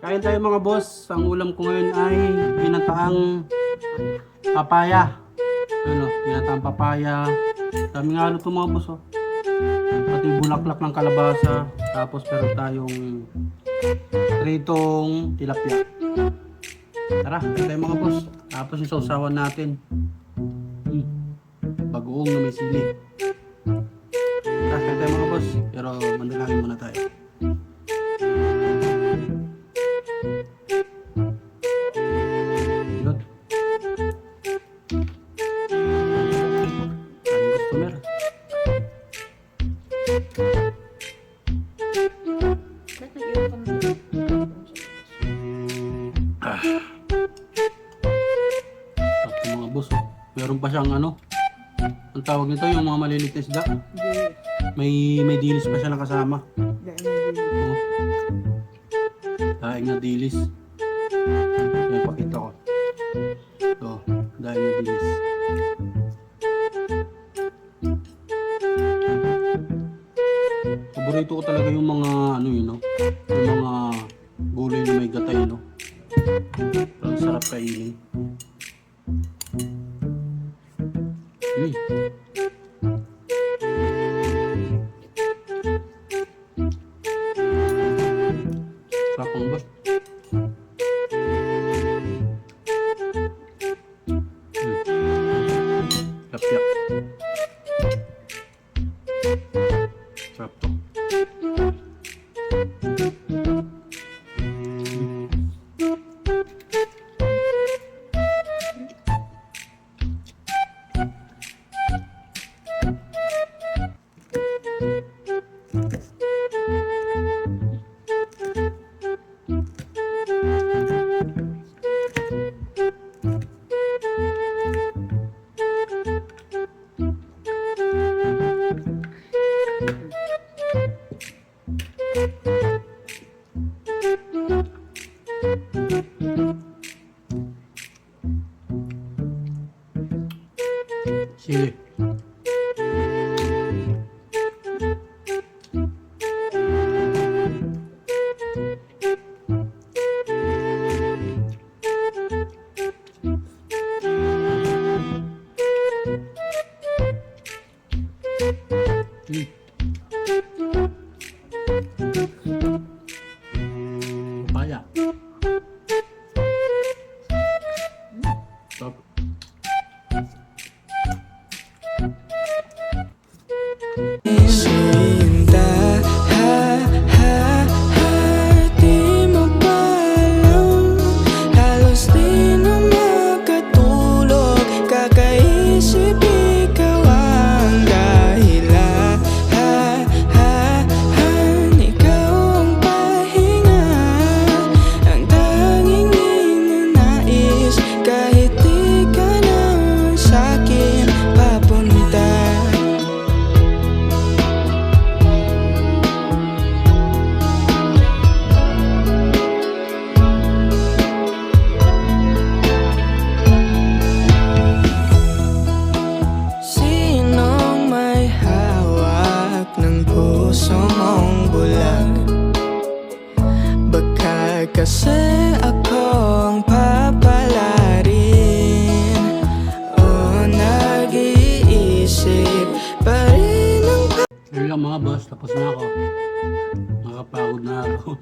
Kain tayo mga boss. Ang ulam ko ngayon ay ginataang papaya. Ano, ginataang papaya. Daming halo ito mga boss, oh. Pati bulaklak ng kalabasa. Tapos meron tayong pritong tilapia. Tara, kain tayo mga boss. Tapos yung sausawan natin. Bagoong na may sili. Tara, kain tayo mga boss. Pero manalangin muna tayo. Good. Daming customer. Tapos mga boss, oh. Meron pa siyang ano, ang tawag nito yung mga maliliit na isda. May dilis pa siya nakasama. Oh. Daing na dilis. May pakita ko. Ito, daing na dilis. Paborito ko talaga yung mga ano yun, no? Yung mga gulay na may gatay, no? Ang sarap kainin. Sarap ang boss. Yap. Sarap to. Sili. Papaya. Stop. Sinta, di mo ba alam? Halos di na makatulog, kakaisip ikaw ang dahilan. Ikaw ang pahinga, ang tanging ninanais, kahit di ka naman sa'kin papunta. Sinong may hawak ng puso mong bulag? Baka kasi akong papalarin, o nag-iisip pa rin ang Yun lang mga boss, tapos na ako. Nakapagod na ako.